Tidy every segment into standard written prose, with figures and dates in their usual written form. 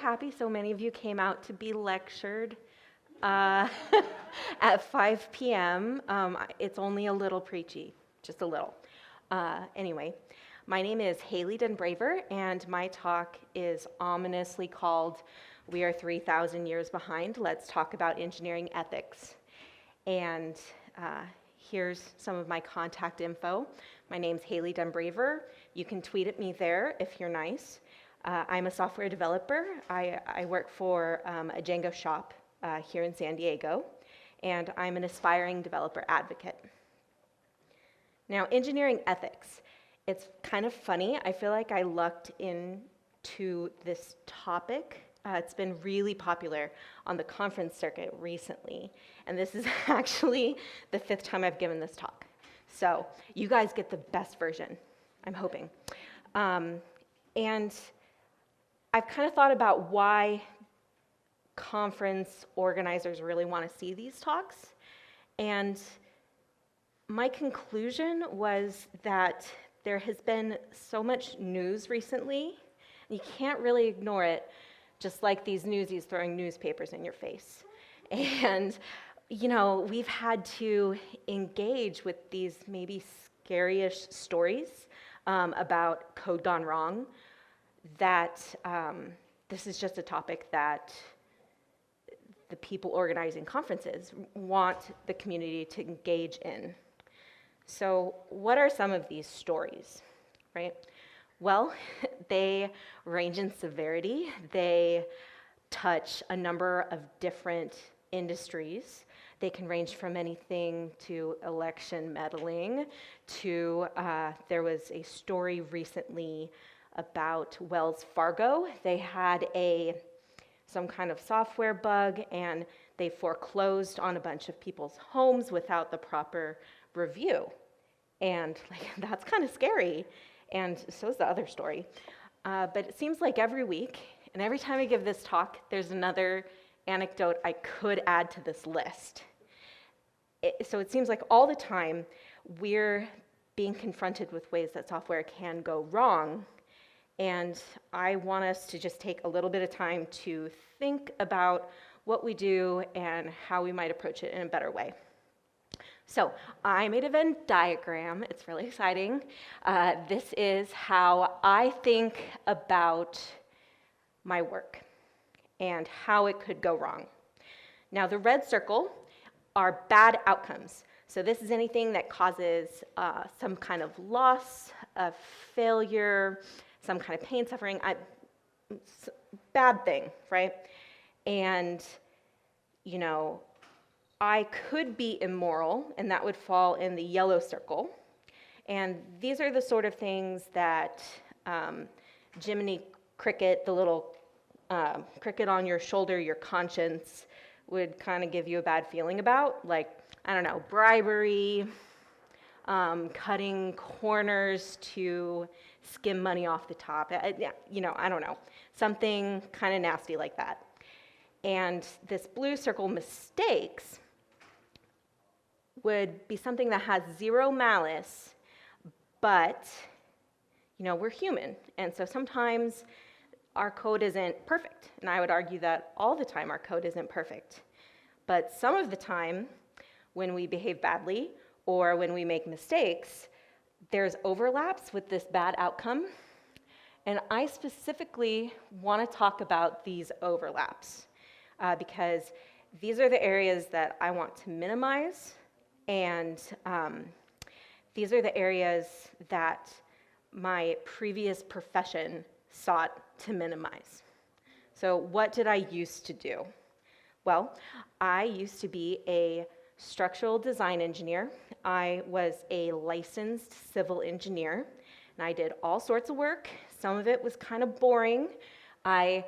happy so many of you came out to be lectured uh, at 5 p.m. It's only a little preachy, just a little. Anyway, my name is Hayley Denbraver, and my talk is ominously called "We Are 3,000 Years Behind. Let's Talk About Engineering Ethics." And here's some of my contact info. My name's Hayley Denbraver. You can tweet at me there if you're nice. I'm a software developer. I work for a Django shop here in San Diego, and I'm an aspiring developer advocate. Now, engineering ethics. It's kind of funny. I feel like I lucked into this topic. It's been really popular on the conference circuit recently, and this is actually the 5th time I've given this talk. So you guys get the best version, I'm hoping. And I've kind of thought about why conference organizers really want to see these talks, and my conclusion was that there has been so much news recently, and you can't really ignore it, just like these newsies throwing newspapers in your face. And, you know, we've had to engage with these maybe scary-ish stories about code gone wrong, that this is just a topic that the people organizing conferences want the community to engage in. So what are some of these stories, right? Well, they range in severity. They touch a number of different industries. They can range from anything to election meddling to, there was a story recently about Wells Fargo. They had some kind of software bug, and they foreclosed on a bunch of people's homes without the proper review. And that's kind of scary. And so is the other story. But it seems like every week, and every time I give this talk, there's another anecdote I could add to this list. So it seems like all the time, we're being confronted with ways that software can go wrong. And I want us to just take a little bit of time to think about what we do and how we might approach it in a better way. So I made a Venn diagram. It's really exciting. This is how I think about my work and how it could go wrong. Now, the red circle are bad outcomes. So this is anything that causes some kind of loss, a failure, some kind of pain, suffering, bad thing, right? And, you know, I could be immoral, and that would fall in the yellow circle. And these are the sort of things that Jiminy Cricket, the little cricket on your shoulder, your conscience, would kind of give you a bad feeling about, like, I don't know, bribery, cutting corners to skim money off the top. You know, I don't know, something kind of nasty like that. And this blue circle, mistakes, would be something that has zero malice, but, you know, we're human. And so sometimes our code isn't perfect. And I would argue that all the time our code isn't perfect. But some of the time, when we behave badly or when we make mistakes, there's overlaps with this bad outcome. And I specifically want to talk about these overlaps because these are the areas that I want to minimize, and these are the areas that my previous profession sought to minimize. So what did I used to do? Well, I used to be a structural design engineer. I was a licensed civil engineer, and I did all sorts of work. Some of it was kind of boring. I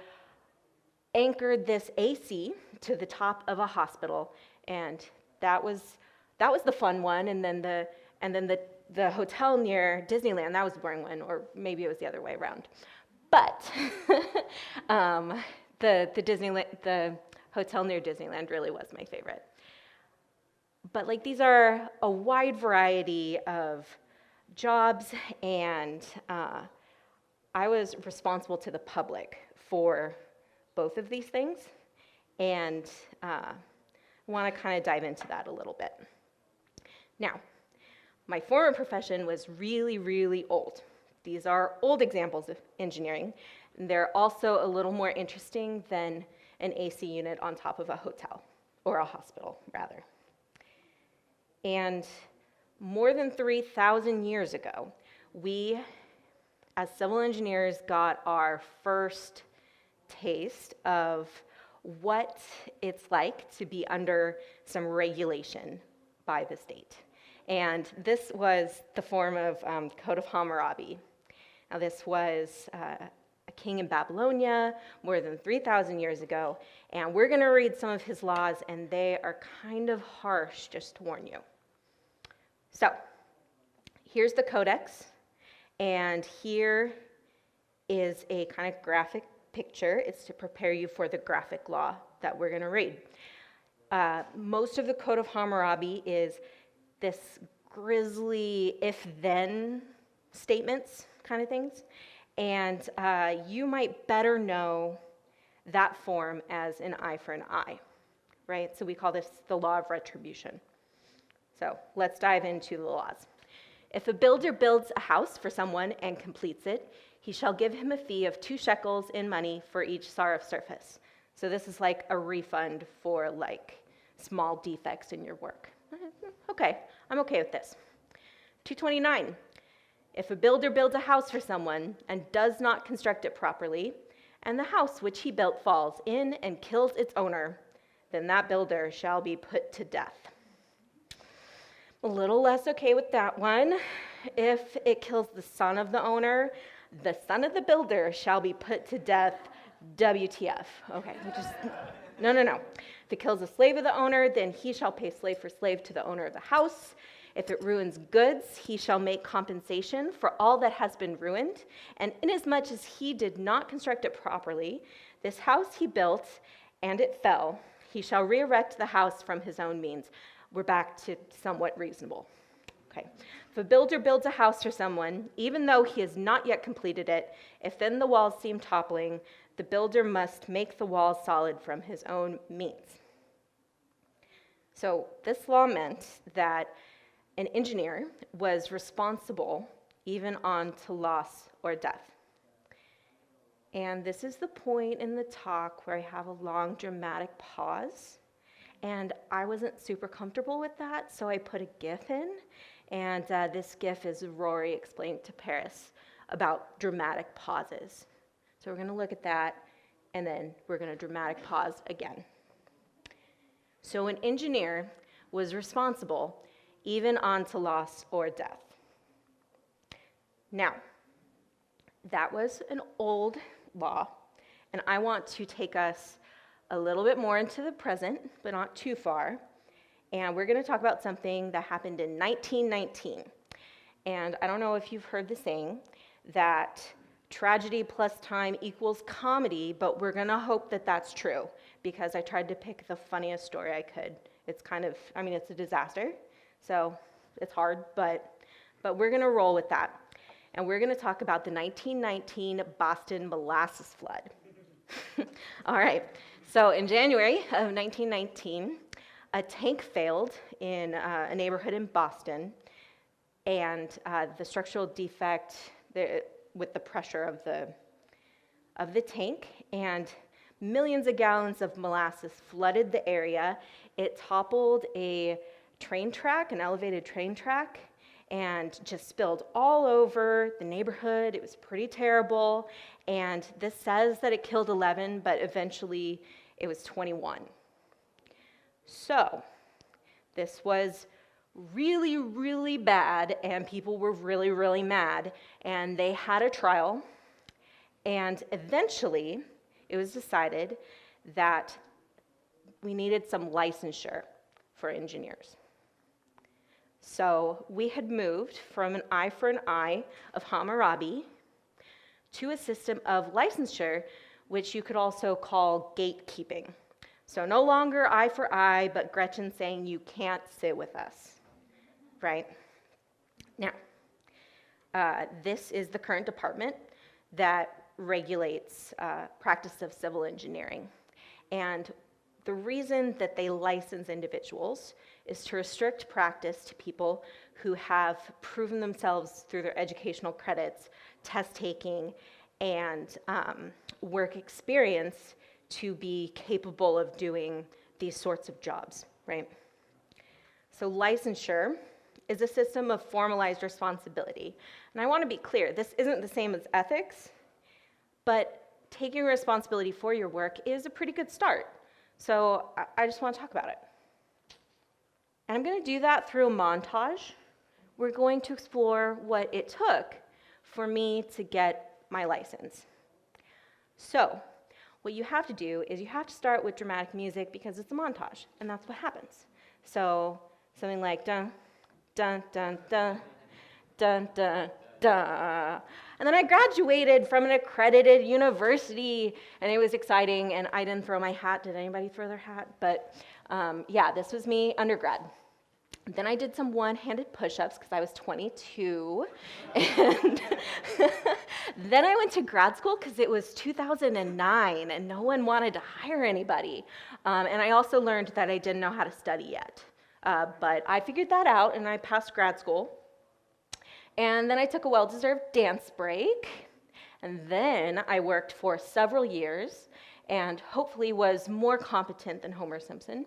anchored this AC to the top of a hospital, and that was the fun one. And then the hotel near Disneyland, that was the boring one, or maybe it was the other way around. But the hotel near Disneyland really was my favorite. But like, these are a wide variety of jobs, and I was responsible to the public for both of these things, and want to kind of dive into that a little bit. Now, my former profession was really, really old. These are old examples of engineering. And they're also a little more interesting than an AC unit on top of a hotel, or a hospital, rather. And more than 3,000 years ago, we, as civil engineers, got our first taste of what it's like to be under some regulation by the state. And this was the form of Code of Hammurabi. Now, this was a king in Babylonia more than 3,000 years ago, and we're going to read some of his laws, and they are kind of harsh, just to warn you. So, here's the codex, and here is a kind of graphic picture. It's to prepare you for the graphic law that we're going to read. Most of the Code of Hammurabi is this grisly if-then statements kind of things, and you might better know that form as an eye for an eye, right? So we call this the law of retribution. So let's dive into the laws. If a builder builds a house for someone and completes it, he shall give him a fee of 2 shekels in money for each sar of surface. So this is like a refund for like small defects in your work. Okay, I'm okay with this. 229, if a builder builds a house for someone and does not construct it properly, and the house which he built falls in and kills its owner, then that builder shall be put to death. A little less okay with that one. If it kills the son of the owner, the son of the builder shall be put to death. WTF. Okay, no. If it kills a slave of the owner, then he shall pay slave for slave to the owner of the house. If it ruins goods, he shall make compensation for all that has been ruined. And inasmuch as he did not construct it properly, this house he built, and it fell, he shall re-erect the house from his own means. We're back to somewhat reasonable. Okay. If a builder builds a house for someone, even though he has not yet completed it, if then the walls seem toppling, the builder must make the walls solid from his own means. So this law meant that an engineer was responsible even on to loss or death. And this is the point in the talk where I have a long dramatic pause. And I wasn't super comfortable with that, so I put a GIF in. And this GIF is Rory explained to Paris about dramatic pauses. So we're going to look at that, and then we're going to dramatic pause again. So an engineer was responsible even on to loss or death. Now, that was an old law, and I want to take us a little bit more into the present, but not too far. And we're going to talk about something that happened in 1919. And I don't know if you've heard the saying that tragedy plus time equals comedy, but we're going to hope that that's true, because I tried to pick the funniest story I could. It's kind of, it's a disaster, so it's hard, but we're going to roll with that. And we're going to talk about the 1919 Boston molasses flood. All right, so in January of 1919, a tank failed in a neighborhood in Boston, and the structural defect with the pressure of the tank, and millions of gallons of molasses flooded the area. It toppled a train track, an elevated train track, and just spilled all over the neighborhood. It was pretty terrible, and this says that it killed 11, but eventually it was 21. So this was really, really bad, and people were really, really mad, and they had a trial, and eventually it was decided that we needed some licensure for engineers. So we had moved from an eye for an eye of Hammurabi to a system of licensure, which you could also call gatekeeping. So no longer eye for eye, but Gretchen saying you can't sit with us, right? Now, this is the current department that regulates practice of civil engineering. And the reason that they license individuals is to restrict practice to people who have proven themselves through their educational credits, test taking, and work experience to be capable of doing these sorts of jobs, right? So licensure is a system of formalized responsibility. And I want to be clear, this isn't the same as ethics, but taking responsibility for your work is a pretty good start. So I just want to talk about it. And I'm going to do that through a montage. We're going to explore what it took for me to get my license. So what you have to do is you have to start with dramatic music because it's a montage, and that's what happens. So something like dun, dun, dun, dun, dun, dun, dun. And then I graduated from an accredited university, and it was exciting, and I didn't throw my hat. Did anybody throw their hat? But yeah, this was me, undergrad. Then I did some one-handed push-ups because I was 22. And then I went to grad school because it was 2009, and no one wanted to hire anybody. And I also learned that I didn't know how to study yet. But I figured that out, and I passed grad school. And then I took a well-deserved dance break, and then I worked for several years and hopefully was more competent than Homer Simpson.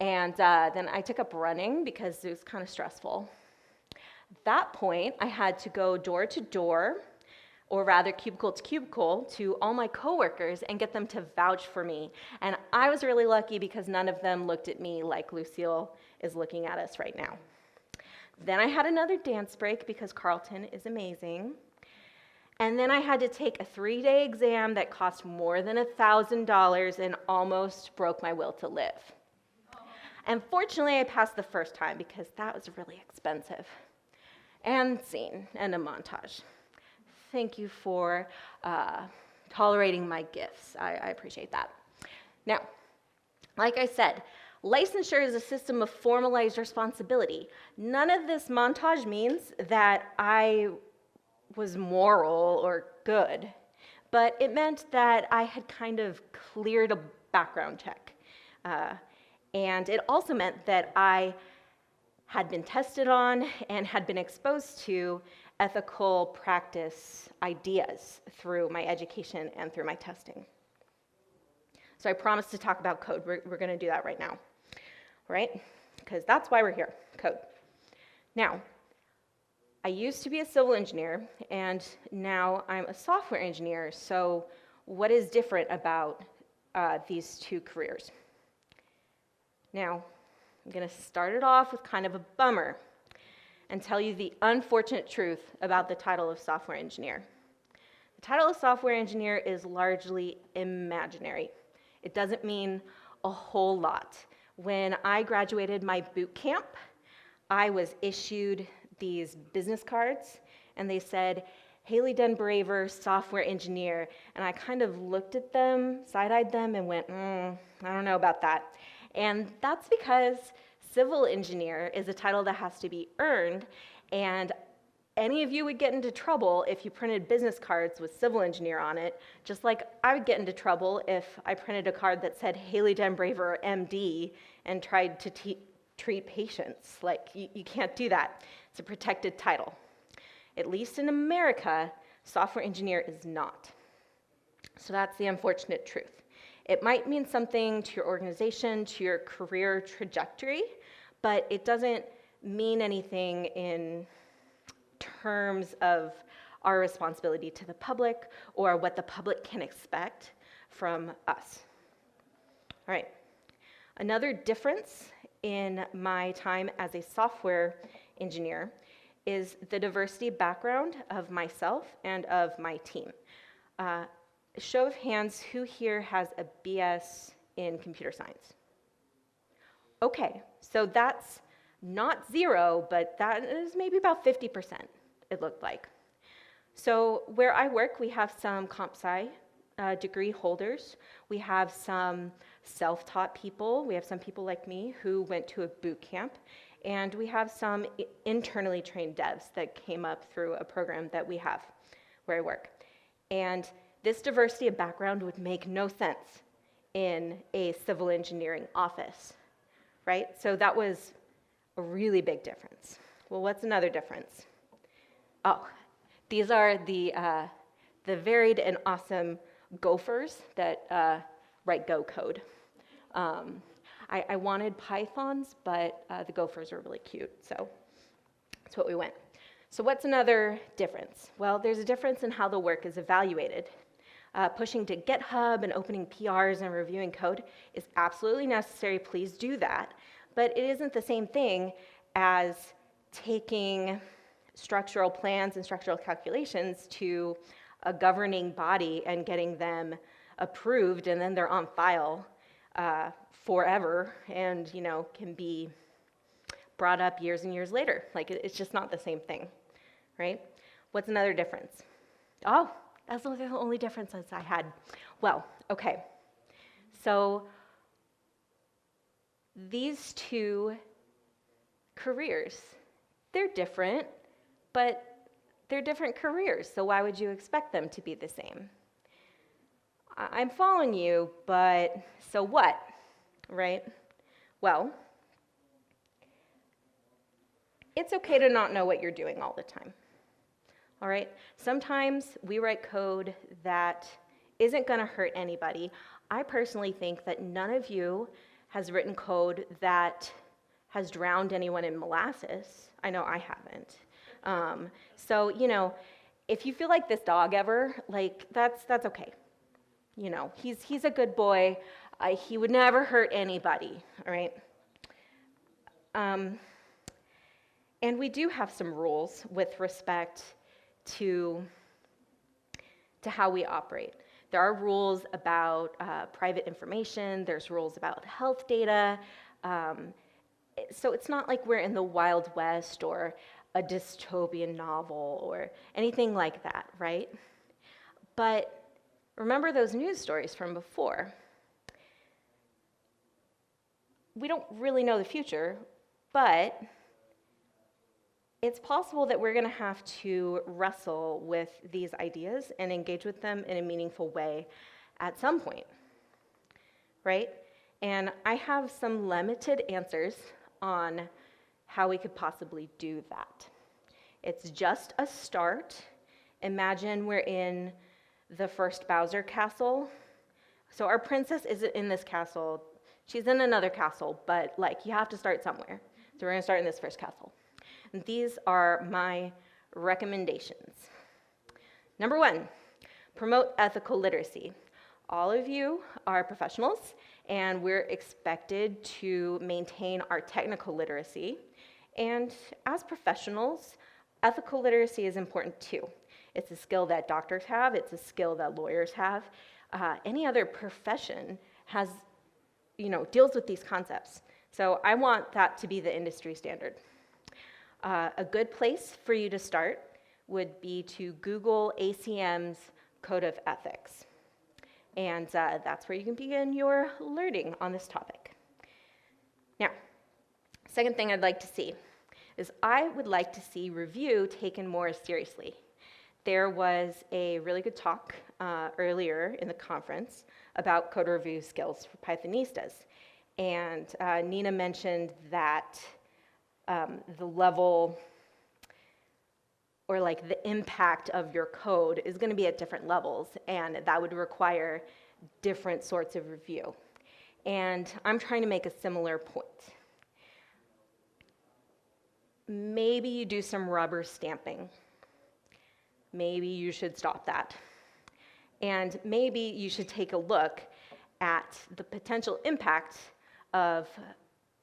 And then I took up running because it was kind of stressful. At that point, I had to go door to door, or rather cubicle to cubicle, to all my coworkers and get them to vouch for me. And I was really lucky because none of them looked at me like Lucille is looking at us right now. Then I had another dance break because Carlton is amazing. And then I had to take a 3-day exam that cost more than $1,000 and almost broke my will to live. And fortunately, I passed the first time because that was really expensive. And scene, and a montage. Thank you for tolerating my gifts. I appreciate that. Now, like I said, licensure is a system of formalized responsibility. None of this montage means that I was moral or good, but it meant that I had kind of cleared a background check. And it also meant that I had been tested on and had been exposed to ethical practice ideas through my education and through my testing. So I promised to talk about code. We're going to do that right now, right? Because that's why we're here, code. Now, I used to be a civil engineer, and now I'm a software engineer. So what is different about these two careers? Now, I'm going to start it off with kind of a bummer and tell you the unfortunate truth about the title of software engineer. The title of software engineer is largely imaginary. It doesn't mean a whole lot. When I graduated my boot camp, I was issued these business cards, and they said, Hayley Denbraver, software engineer. And I kind of looked at them, side-eyed them, and went, I don't know about that. And that's because civil engineer is a title that has to be earned, and any of you would get into trouble if you printed business cards with civil engineer on it, just like I would get into trouble if I printed a card that said Hayley Denbraver, MD, and tried to treat patients. Like, you can't do that. It's a protected title. At least in America, software engineer is not. So that's the unfortunate truth. It might mean something to your organization, to your career trajectory, but it doesn't mean anything in terms of our responsibility to the public or what the public can expect from us. All right. Another difference in my time as a software engineer is the diversity background of myself and of my team. Show of hands, who here has a BS in computer science? Okay, so that's not 0, but that is maybe about 50%, it looked like. So where I work, we have some comp sci degree holders. We have some self-taught people. We have some people like me who went to a boot camp. And we have some internally trained devs that came up through a program that we have where I work. And this diversity of background would make no sense in a civil engineering office, right? So that was a really big difference. Well, what's another difference? Oh, these are the varied and awesome gophers that write Go code. I wanted pythons, but the gophers are really cute, so that's what we went. So what's another difference? Well, there's a difference in how the work is evaluated. Pushing to GitHub and opening PRs and reviewing code is absolutely necessary. Please do that. But it isn't the same thing as taking structural plans and structural calculations to a governing body and getting them approved, and then they're on file forever and, can be brought up years and years later. Like, it's just not the same thing, right? What's another difference? Oh, that's the only differences I had. Well, okay. So these two careers, they're different, but they're different careers, so why would you expect them to be the same? I'm following you, but so what, right? Well, it's okay to not know what you're doing all the time, all right? Sometimes we write code that isn't going to hurt anybody. I personally think that none of you has written code that has drowned anyone in molasses. I know I haven't. So, if you feel like this dog ever, that's okay. He's a good boy. He would never hurt anybody, all right? And we do have some rules with respect to how we operate. There are rules about private information. There's rules about health data. So it's not like we're in the Wild West or a dystopian novel or anything like that, right? But remember those news stories from before. We don't really know the future, but it's possible that we're going to have to wrestle with these ideas and engage with them in a meaningful way at some point, right? And I have some limited answers on how we could possibly do that. It's just a start. Imagine we're in the first Bowser castle. So our princess isn't in this castle. She's in another castle, but you have to start somewhere. So we're going to start in this first castle. And these are my recommendations. Number 1, promote ethical literacy. All of you are professionals, and we're expected to maintain our technical literacy. And as professionals, ethical literacy is important too. It's a skill that doctors have. It's a skill that lawyers have. Any other profession has, deals with these concepts. So I want that to be the industry standard. A good place for you to start would be to Google ACM's Code of Ethics. And that's where you can begin your learning on this topic. Now, second thing I'd like to see is I would like to see review taken more seriously. There was a really good talk earlier in the conference about code review skills for Pythonistas. And Nina mentioned that the level or the impact of your code is going to be at different levels, and that would require different sorts of review. And I'm trying to make a similar point. Maybe you do some rubber stamping. Maybe you should stop that. And maybe you should take a look at the potential impact of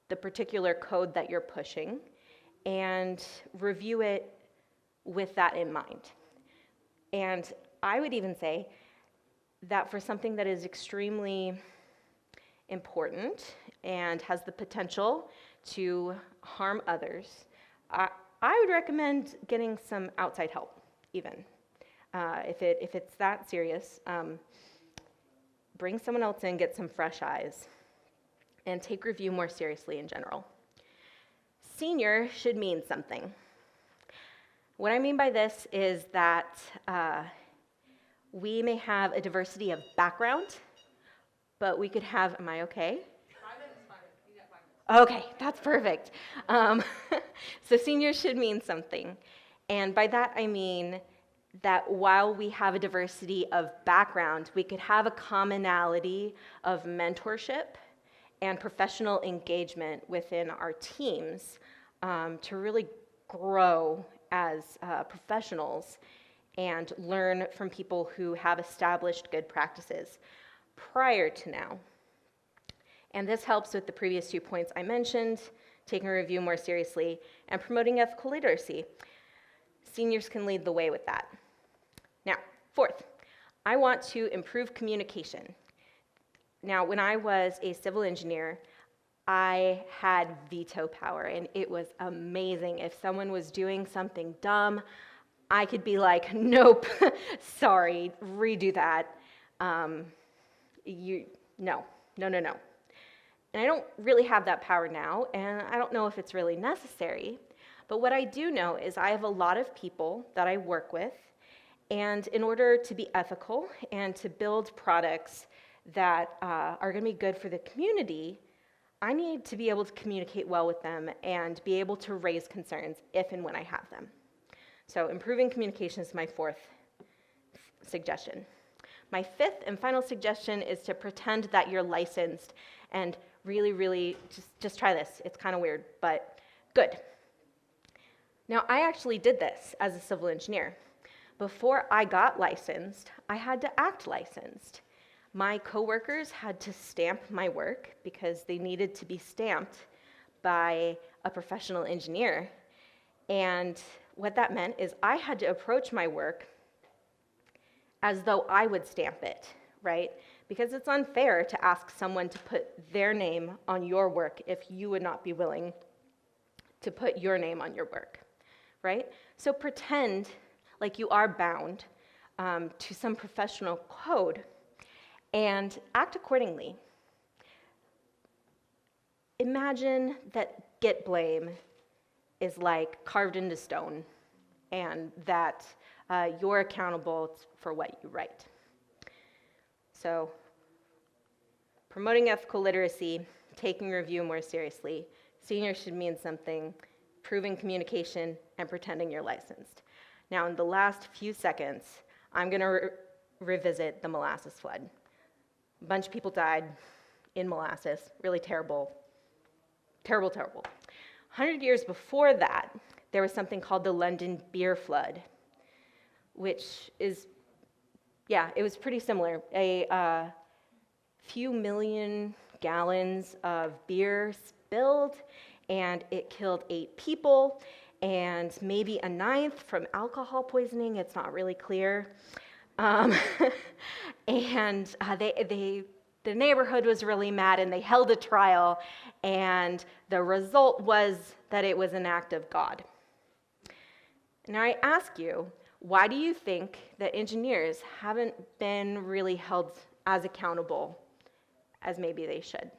the particular code that you're pushing and review it with that in mind. And I would even say that for something that is extremely important and has the potential to harm others, I would recommend getting some outside help even. If it's that serious, bring someone else in, get some fresh eyes, and take review more seriously in general. Senior should mean something. What I mean by this is that We may have a diversity of background, but we could have, am I okay? 5 minutes, 5 minutes. You got 5 minutes. Okay, that's perfect. So seniors should mean something. And by that I mean that while we have a diversity of background, we could have a commonality of mentorship and professional engagement within our teams to really grow as professionals and learn from people who have established good practices prior to now. And this helps with the previous 2 points I mentioned, taking review more seriously, and promoting ethical literacy. Seniors can lead the way with that. Now, fourth, I want to improve communication. Now, when I was a civil engineer, I had veto power, and it was amazing. If someone was doing something dumb, I could be like, nope, sorry, redo that. No. And I don't really have that power now, and I don't know if it's really necessary. But what I do know is I have a lot of people that I work with, and in order to be ethical and to build products that are going to be good for the community, I need to be able to communicate well with them and be able to raise concerns if and when I have them. So improving communication is my fourth suggestion. My fifth and final suggestion is to pretend that you're licensed and really just try this. It's kind of weird, but good. Now, I actually did this as a civil engineer. Before I got licensed, I had to act licensed. My coworkers had to stamp my work because they needed to be stamped by a professional engineer. And what that meant is I had to approach my work as though I would stamp it, right? Because it's unfair to ask someone to put their name on your work if you would not be willing to put your name on your work, right? So pretend like you are bound to some professional code and act accordingly. Imagine that git blame is like carved into stone and that you're accountable for what you write. So, promoting ethical literacy, taking review more seriously, seniors should mean something, improving communication, and pretending you're licensed. Now, in the last few seconds, I'm going to revisit the molasses flood. A bunch of people died in molasses, really terrible, terrible. 100 years before that, there was something called the London beer flood, which is, it was pretty similar. A few million gallons of beer spilled, and it killed 8 people, and maybe a 9th from alcohol poisoning. It's not really clear. And the neighborhood was really mad, and they held a trial, and the result was that it was an act of God. Now I ask you, why do you think that engineers haven't been really held as accountable as maybe they should?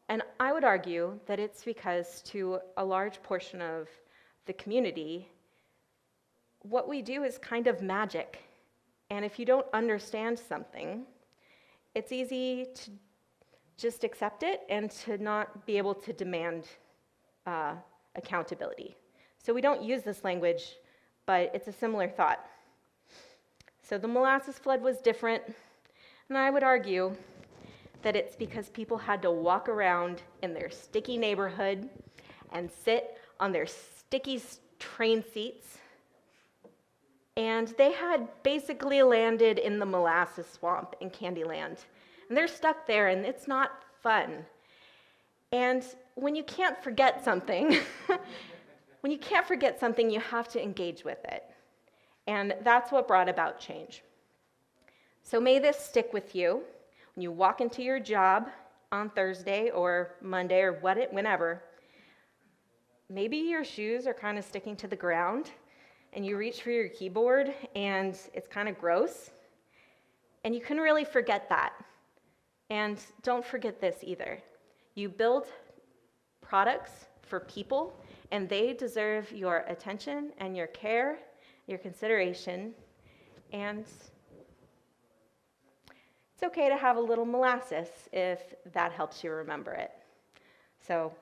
And I would argue that it's because to a large portion of the community, what we do is kind of magic. And if you don't understand something, it's easy to just accept it and to not be able to demand accountability. So we don't use this language, but it's a similar thought. So the molasses flood was different, and I would argue that it's because people had to walk around in their sticky neighborhood and sit on their sticky train seats, and they had basically landed in the molasses swamp in Candyland. And they're stuck there, and it's not fun. And when you can't forget something, you have to engage with it. And that's what brought about change. So may this stick with you when you walk into your job on Thursday or Monday or whenever. Maybe your shoes are kind of sticking to the ground, and you reach for your keyboard, and it's kind of gross. And you can really forget that. And don't forget this either. You build products for people, and they deserve your attention and your care, your consideration, and it's okay to have a little molasses if that helps you remember it. So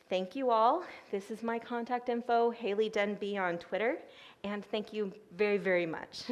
thank you all. This is my contact info, Hayley Denbraver on Twitter, and thank you very, very much.